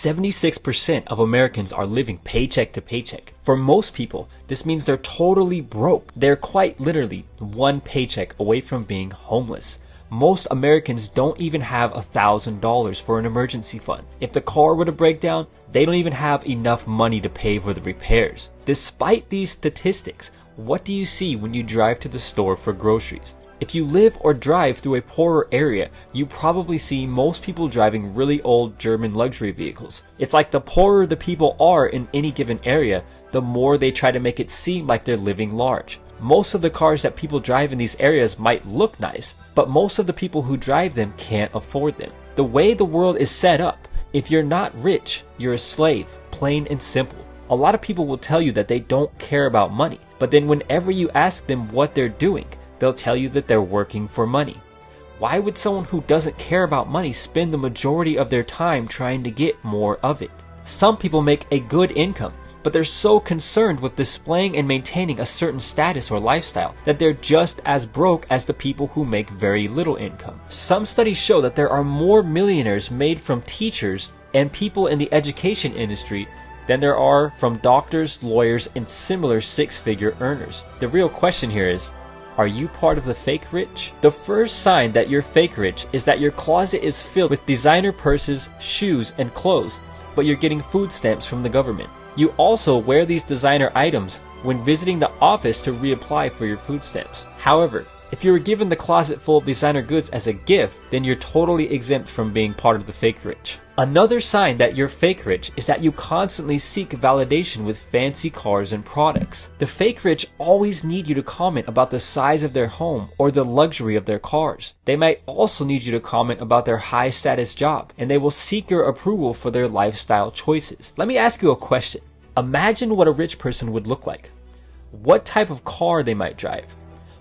76% of Americans are living paycheck to paycheck. For most people, this means they're totally broke. They're quite literally one paycheck away from being homeless. Most Americans don't even have $1,000 for an emergency fund. If the car were to break down, they don't even have enough money to pay for the repairs. Despite these statistics, what do you see when you drive to the store for groceries? If you live or drive through a poorer area, you probably see most people driving really old German luxury vehicles. It's like the poorer the people are in any given area, the more they try to make it seem like they're living large. Most of the cars that people drive in these areas might look nice, but most of the people who drive them can't afford them. The way the world is set up, if you're not rich, you're a slave, plain and simple. A lot of people will tell you that they don't care about money, but then whenever you ask them what they're doing, they'll tell you that they're working for money. Why would someone who doesn't care about money spend the majority of their time trying to get more of it? Some people make a good income, but they're so concerned with displaying and maintaining a certain status or lifestyle that they're just as broke as the people who make very little income. Some studies show that there are more millionaires made from teachers and people in the education industry than there are from doctors, lawyers, and similar six-figure earners. The real question here is, are you part of the fake rich? The first sign that you're fake rich is that your closet is filled with designer purses, shoes, and clothes, but you're getting food stamps from the government. You also wear these designer items when visiting the office to reapply for your food stamps. However, if you were given the closet full of designer goods as a gift, then you're totally exempt from being part of the fake rich. Another sign that you're fake rich is that you constantly seek validation with fancy cars and products. The fake rich always need you to comment about the size of their home or the luxury of their cars. They might also need you to comment about their high status job, and they will seek your approval for their lifestyle choices. Let me ask you a question. Imagine what a rich person would look like. What type of car they might drive.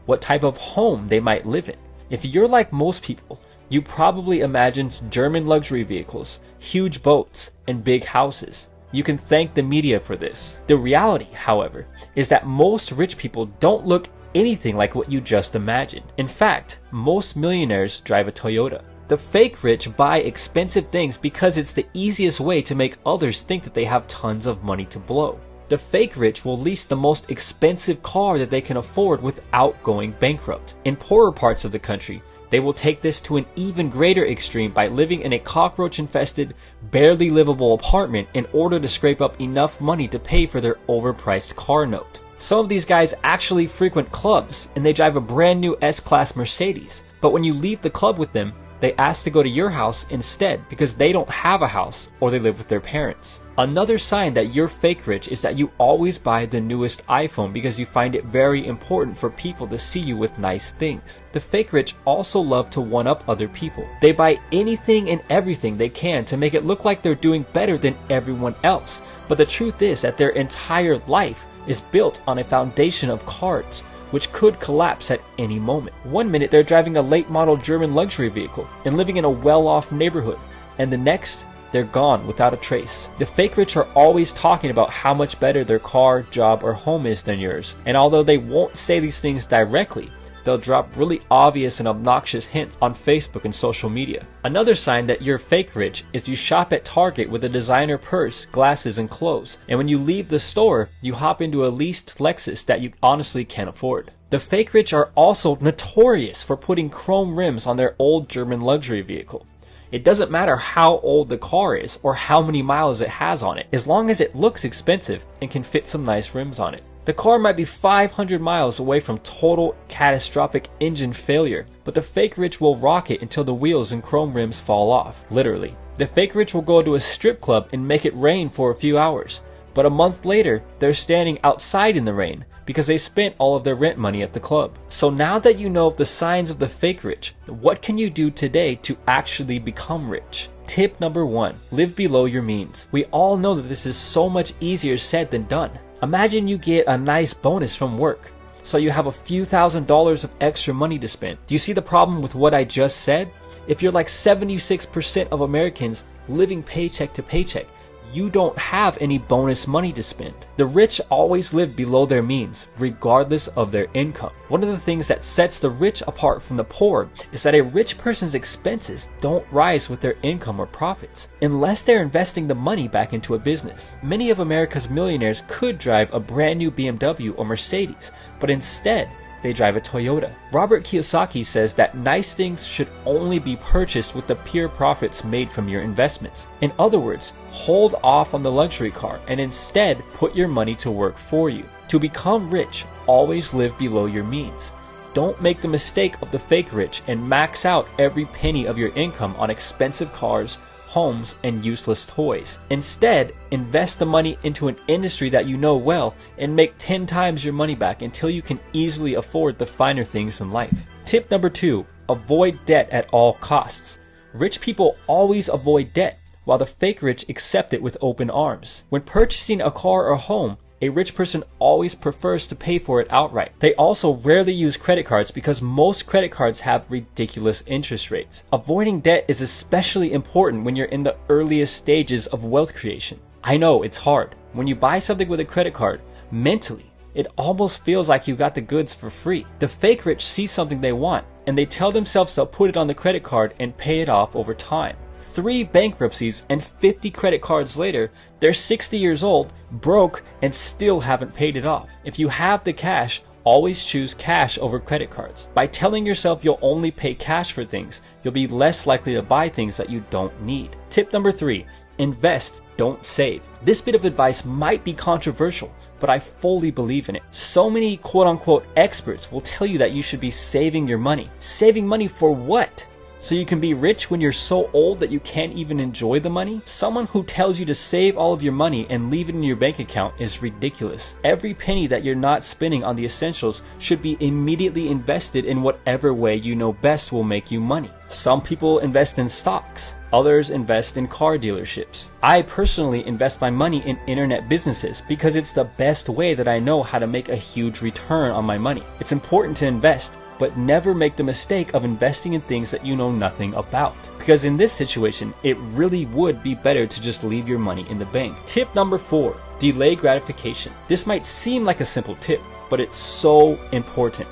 What type of home they might live in. If you're like most people, you probably imagined German luxury vehicles, huge boats, and big houses. You can thank the media for this. The reality, however, is that most rich people don't look anything like what you just imagined. In fact, most millionaires drive a Toyota. The fake rich buy expensive things because it's the easiest way to make others think that they have tons of money to blow. The fake rich will lease the most expensive car that they can afford without going bankrupt. In poorer parts of the country, they will take this to an even greater extreme by living in a cockroach-infested, barely livable apartment in order to scrape up enough money to pay for their overpriced car note. Some of these guys actually frequent clubs, and they drive a brand new S-Class Mercedes. But when you leave the club with them, they ask to go to your house instead because they don't have a house or they live with their parents. Another sign that you're fake rich is that you always buy the newest iPhone because you find it very important for people to see you with nice things. The fake rich also love to one-up other people. They buy anything and everything they can to make it look like they're doing better than everyone else. But the truth is that their entire life is built on a foundation of cards, which could collapse at any moment. One minute they're driving a late model German luxury vehicle and living in a well-off neighborhood, and the next, they're gone without a trace. The fake rich are always talking about how much better their car, job, or home is than yours, and although they won't say these things directly, they'll drop really obvious and obnoxious hints on Facebook and social media. Another sign that you're fake rich is you shop at Target with a designer purse, glasses, and clothes, and when you leave the store, you hop into a leased Lexus that you honestly can't afford. The fake rich are also notorious for putting chrome rims on their old German luxury vehicle. It doesn't matter how old the car is or how many miles it has on it, as long as it looks expensive and can fit some nice rims on it. The car might be 500 miles away from total catastrophic engine failure, but the fake rich will rock it until the wheels and chrome rims fall off, literally. The fake rich will go to a strip club and make it rain for a few hours, but a month later, they're standing outside in the rain because they spent all of their rent money at the club. So now that you know the signs of the fake rich, what can you do today to actually become rich? Tip number 1, live below your means. We all know that this is so much easier said than done. Imagine you get a nice bonus from work, so you have a few $1,000s of extra money to spend. Do you see the problem with what I just said? If you're like 76% of Americans living paycheck to paycheck, you don't have any bonus money to spend. The rich always live below their means, regardless of their income. One of the things that sets the rich apart from the poor is that a rich person's expenses don't rise with their income or profits, unless they're investing the money back into a business. Many of America's millionaires could drive a brand new BMW or Mercedes, but instead, they drive a Toyota. Robert Kiyosaki says that nice things should only be purchased with the pure profits made from your investments. In other words, hold off on the luxury car and instead put your money to work for you. To become rich, always live below your means. Don't make the mistake of the fake rich and max out every penny of your income on expensive cars, homes, and useless toys. Instead, invest the money into an industry that you know well and make 10 times your money back until you can easily afford the finer things in life. Tip number 2, avoid debt at all costs. Rich people always avoid debt, while the fake rich accept it with open arms. When purchasing a car or home, a rich person always prefers to pay for it outright. They also rarely use credit cards because most credit cards have ridiculous interest rates. Avoiding debt is especially important when you're in the earliest stages of wealth creation. I know it's hard. When you buy something with a credit card, mentally, it almost feels like you got the goods for free. The fake rich see something they want, and they tell themselves they'll put it on the credit card and pay it off over time. 3 bankruptcies and 50 credit cards later, they're 60 years old, broke, and still haven't paid it off. If you have the cash, always choose cash over credit cards. By telling yourself you'll only pay cash for things, you'll be less likely to buy things that you don't need. Tip number 3, invest, don't save. This bit of advice might be controversial, but I fully believe in it. So many quote-unquote experts will tell you that you should be saving your money. Saving money for what? So you can be rich when you're so old that you can't even enjoy the money? Someone who tells you to save all of your money and leave it in your bank account is ridiculous. Every penny that you're not spending on the essentials should be immediately invested in whatever way you know best will make you money. Some people invest in stocks. Others invest in car dealerships. I personally invest my money in internet businesses because it's the best way that I know how to make a huge return on my money. It's important to invest, but never make the mistake of investing in things that you know nothing about. Because in this situation, it really would be better to just leave your money in the bank. Tip number 4, delay gratification. This might seem like a simple tip, but it's so important.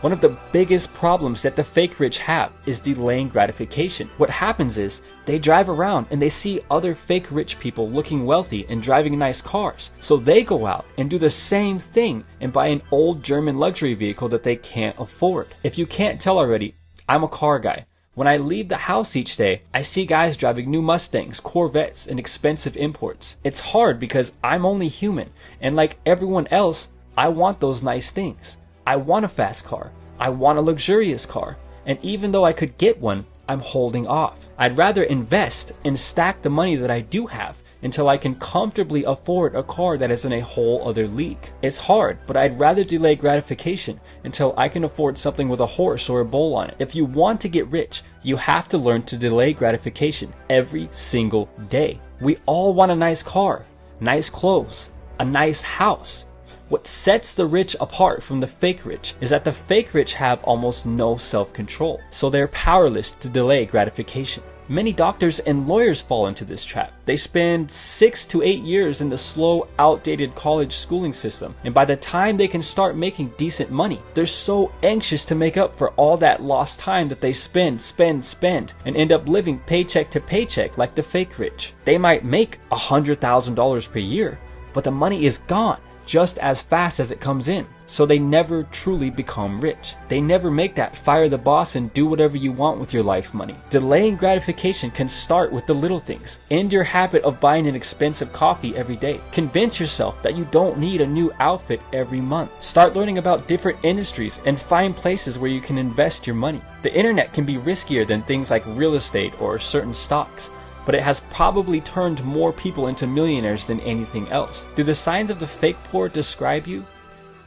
One of the biggest problems that the fake rich have is delaying gratification. What happens is they drive around and they see other fake rich people looking wealthy and driving nice cars. So they go out and do the same thing and buy an old German luxury vehicle that they can't afford. If you can't tell already, I'm a car guy. When I leave the house each day, I see guys driving new Mustangs, Corvettes, and expensive imports. It's hard because I'm only human, and like everyone else, I want those nice things. I want a fast car. I want a luxurious car. And even though I could get one, I'm holding off. I'd rather invest and stack the money that I do have until I can comfortably afford a car that is in a whole other league. It's hard, but I'd rather delay gratification until I can afford something with a horse or a bull on it. If you want to get rich, you have to learn to delay gratification every single day. We all want a nice car, nice clothes, a nice house. What sets the rich apart from the fake rich is that the fake rich have almost no self-control, so they're powerless to delay gratification. Many doctors and lawyers fall into this trap. They spend 6 to 8 years in the slow, outdated college schooling system, and by the time they can start making decent money, they're so anxious to make up for all that lost time that they spend, and end up living paycheck to paycheck like the fake rich. They might make $100,000 per year, but the money is gone just as fast as it comes in. So they never truly become rich. They never make that fire the boss and do whatever you want with your life money. Delaying gratification can start with the little things. End your habit of buying an expensive coffee every day. Convince yourself that you don't need a new outfit every month. Start learning about different industries and find places where you can invest your money. The internet can be riskier than things like real estate or certain stocks, but it has probably turned more people into millionaires than anything else. Do the signs of the fake poor describe you?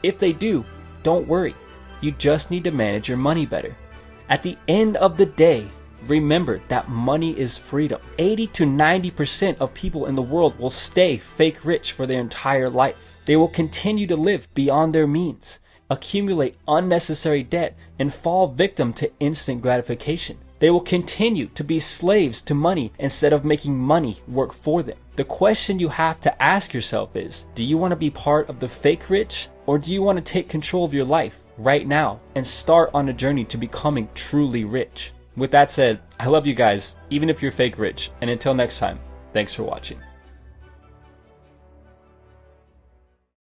If they do, don't worry. You just need to manage your money better. At the end of the day, remember that money is freedom. 80 to 90% of people in the world will stay fake rich for their entire life. They will continue to live beyond their means, accumulate unnecessary debt, and fall victim to instant gratification. They will continue to be slaves to money instead of making money work for them. The question you have to ask yourself is, do you want to be part of the fake rich, or do you want to take control of your life right now and start on a journey to becoming truly rich? With that said, I love you guys, even if you're fake rich, and until next time, thanks for watching.